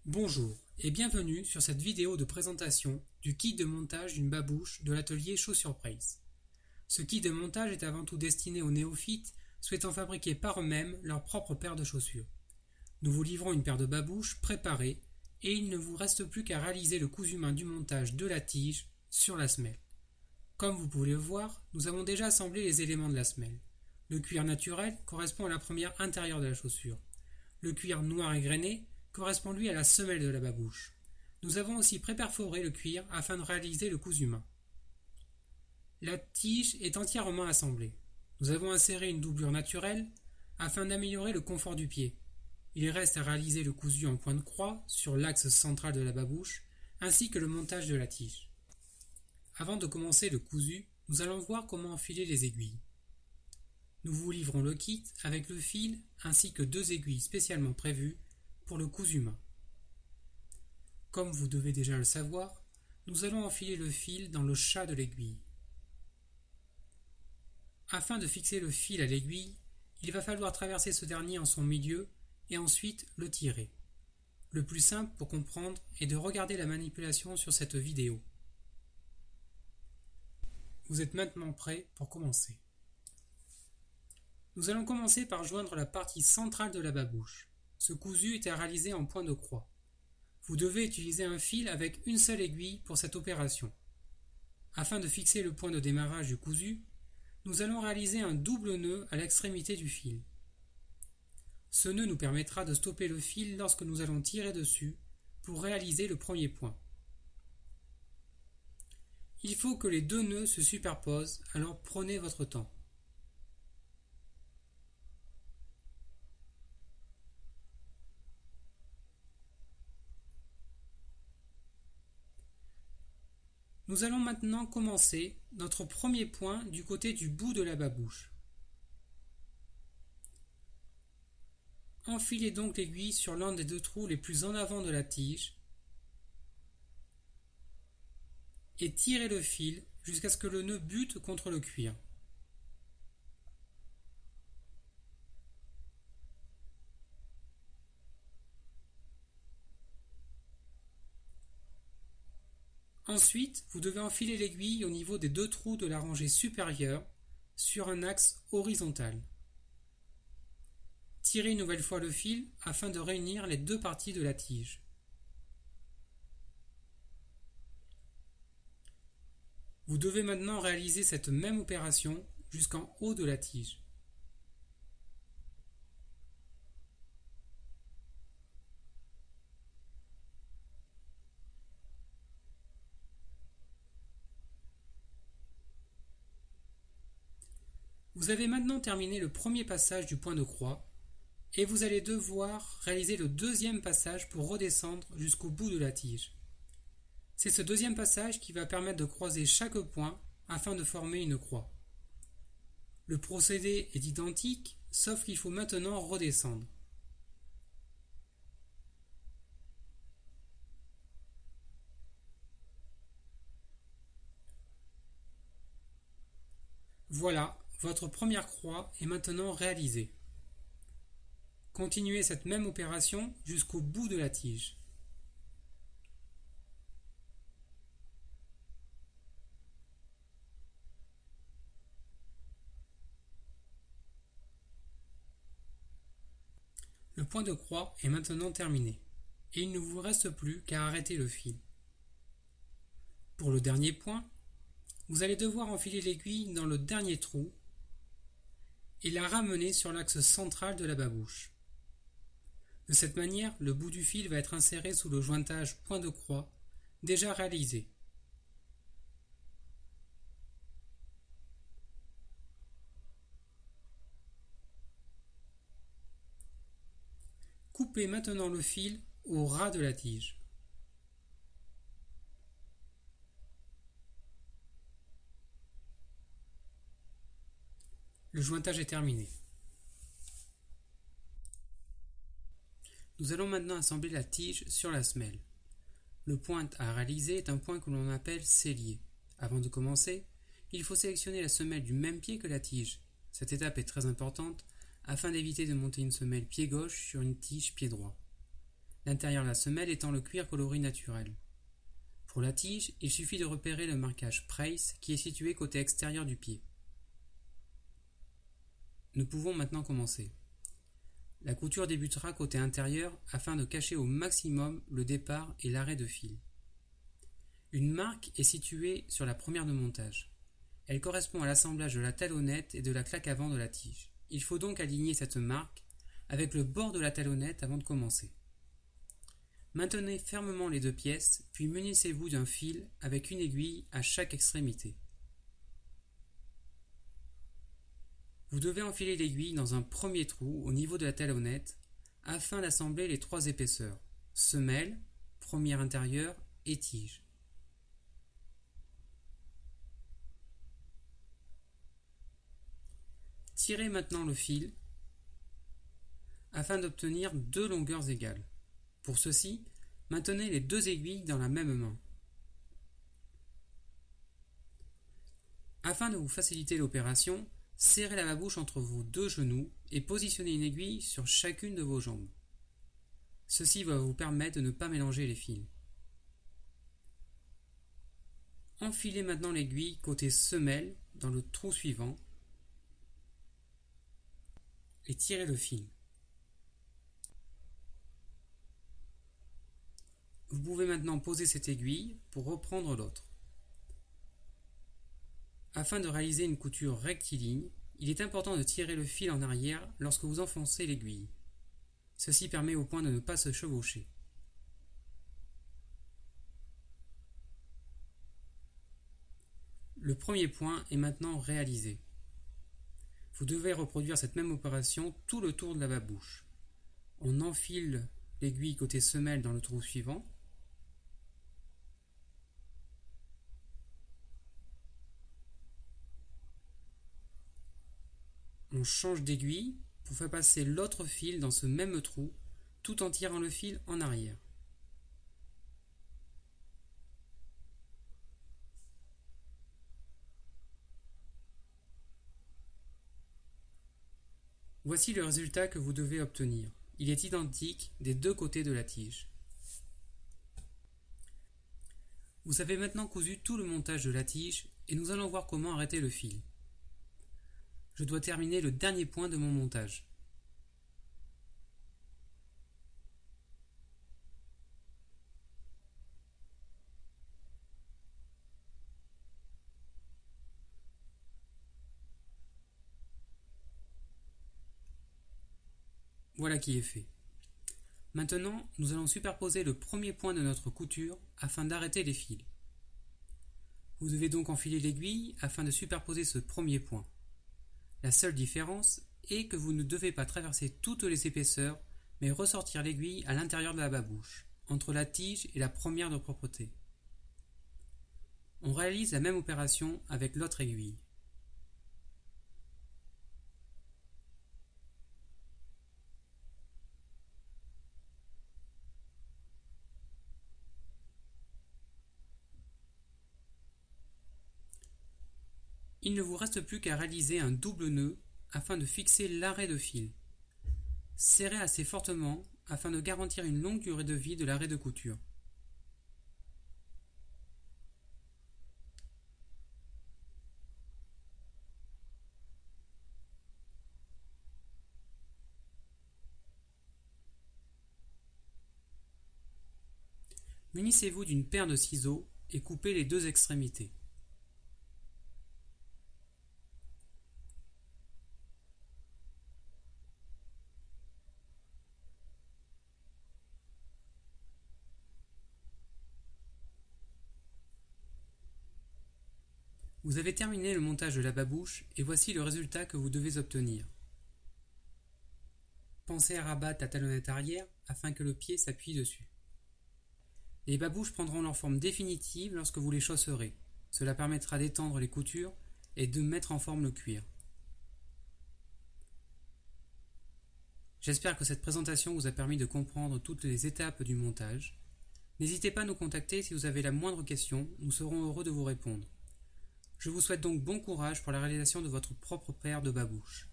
Bonjour et bienvenue sur cette vidéo de présentation du kit de montage d'une babouche de l'atelier Chaussures-Praise. Ce kit de montage est avant tout destiné aux néophytes souhaitant fabriquer par eux-mêmes leur propre paire de chaussures. Nous vous livrons une paire de babouches préparées et il ne vous reste plus qu'à réaliser le cousu main du montage de la tige sur la semelle. Comme vous pouvez le voir, nous avons déjà assemblé les éléments de la semelle. Le cuir naturel correspond à la première intérieure de la chaussure. Le cuir noir égrené correspond lui à la semelle de la babouche. Nous avons aussi préperforé le cuir afin de réaliser le cousu main. La tige est entièrement assemblée. Nous avons inséré une doublure naturelle afin d'améliorer le confort du pied. Il reste à réaliser le cousu en point de croix sur l'axe central de la babouche ainsi que le montage de la tige. Avant de commencer le cousu, nous allons voir comment enfiler les aiguilles. Nous vous livrons le kit avec le fil ainsi que 2 aiguilles spécialement prévues pour le cousu main. Comme vous devez déjà le savoir, nous allons enfiler le fil dans le chat de l'aiguille. Afin de fixer le fil à l'aiguille, il va falloir traverser ce dernier en son milieu et ensuite le tirer. Le plus simple pour comprendre est de regarder la manipulation sur cette vidéo. Vous êtes maintenant prêts pour commencer. Nous allons commencer par joindre la partie centrale de la babouche. Ce cousu est à réaliser en point de croix. Vous devez utiliser un fil avec une seule aiguille pour cette opération. Afin de fixer le point de démarrage du cousu, nous allons réaliser un double nœud à l'extrémité du fil. Ce nœud nous permettra de stopper le fil lorsque nous allons tirer dessus pour réaliser le premier point. Il faut que les 2 nœuds se superposent, alors prenez votre temps. Nous allons maintenant commencer notre premier point du côté du bout de la babouche. Enfilez donc l'aiguille sur l'un des 2 trous les plus en avant de la tige et tirez le fil jusqu'à ce que le nœud bute contre le cuir. Ensuite, vous devez enfiler l'aiguille au niveau des 2 trous de la rangée supérieure sur un axe horizontal. Tirez une nouvelle fois le fil afin de réunir les 2 parties de la tige. Vous devez maintenant réaliser cette même opération jusqu'en haut de la tige. Vous avez maintenant terminé le premier passage du point de croix et vous allez devoir réaliser le deuxième passage pour redescendre jusqu'au bout de la tige. C'est ce deuxième passage qui va permettre de croiser chaque point afin de former une croix. Le procédé est identique, sauf qu'il faut maintenant redescendre. Voilà, votre première croix est maintenant réalisée. Continuez cette même opération jusqu'au bout de la tige. Le point de croix est maintenant terminé et il ne vous reste plus qu'à arrêter le fil. Pour le dernier point, vous allez devoir enfiler l'aiguille dans le dernier trou et la ramener sur l'axe central de la babouche. De cette manière, le bout du fil va être inséré sous le jointage point de croix déjà réalisé. Coupez maintenant le fil au ras de la tige. Le jointage est terminé. Nous allons maintenant assembler la tige sur la semelle. Le point à réaliser est un point que l'on appelle cellier. Avant de commencer, il faut sélectionner la semelle du même pied que la tige. Cette étape est très importante afin d'éviter de monter une semelle pied gauche sur une tige pied droit. l'intérieur de la semelle étant le cuir coloris naturel. Pour la tige, il suffit de repérer le marquage Preis qui est situé côté extérieur du pied. Nous pouvons maintenant commencer. La couture débutera côté intérieur afin de cacher au maximum le départ et l'arrêt de fil. Une marque est située sur la première de montage. Elle correspond à l'assemblage de la talonnette et de la claque avant de la tige. Il faut donc aligner cette marque avec le bord de la talonnette avant de commencer. Maintenez fermement les deux pièces, puis munissez-vous d'un fil avec une aiguille à chaque extrémité. Vous devez enfiler l'aiguille dans un premier trou au niveau de la talonnette afin d'assembler les trois épaisseurs, semelle, première intérieure et tige. Tirez maintenant le fil afin d'obtenir deux longueurs égales. Pour ceci, maintenez les deux aiguilles dans la même main. Afin de vous faciliter l'opération, serrez la babouche entre vos deux genoux et positionnez une aiguille sur chacune de vos jambes. Ceci va vous permettre de ne pas mélanger les fils. Enfilez maintenant l'aiguille côté semelle dans le trou suivant et tirez le fil. Vous pouvez maintenant poser cette aiguille pour reprendre l'autre. Afin de réaliser une couture rectiligne, il est important de tirer le fil en arrière lorsque vous enfoncez l'aiguille. Ceci permet au point de ne pas se chevaucher. Le premier point est maintenant réalisé. Vous devez reproduire cette même opération tout le tour de la babouche. On enfile l'aiguille côté semelle dans le trou suivant. On change d'aiguille pour faire passer l'autre fil dans ce même trou tout en tirant le fil en arrière. Voici le résultat que vous devez obtenir. Il est identique des deux côtés de la tige. Vous avez maintenant cousu tout le montage de la tige et nous allons voir comment arrêter le fil. Je dois terminer le dernier point de mon montage. Voilà qui est fait. Maintenant, nous allons superposer le premier point de notre couture afin d'arrêter les fils. Vous devez donc enfiler l'aiguille afin de superposer ce premier point. La seule différence est que vous ne devez pas traverser toutes les épaisseurs, mais ressortir l'aiguille à l'intérieur de la babouche, entre la tige et la première de propreté. On réalise la même opération avec l'autre aiguille. Il ne vous reste plus qu'à réaliser un double nœud afin de fixer l'arrêt de fil. Serrez assez fortement afin de garantir une longue durée de vie de l'arrêt de couture. Munissez-vous d'une paire de ciseaux et coupez les deux extrémités. Vous avez terminé le montage de la babouche et voici le résultat que vous devez obtenir. Pensez à rabattre la talonnette arrière afin que le pied s'appuie dessus. Les babouches prendront leur forme définitive lorsque vous les chausserez. Cela permettra d'étendre les coutures et de mettre en forme le cuir. J'espère que cette présentation vous a permis de comprendre toutes les étapes du montage. N'hésitez pas à nous contacter si vous avez la moindre question, nous serons heureux de vous répondre. Je vous souhaite donc bon courage pour la réalisation de votre propre paire de babouches.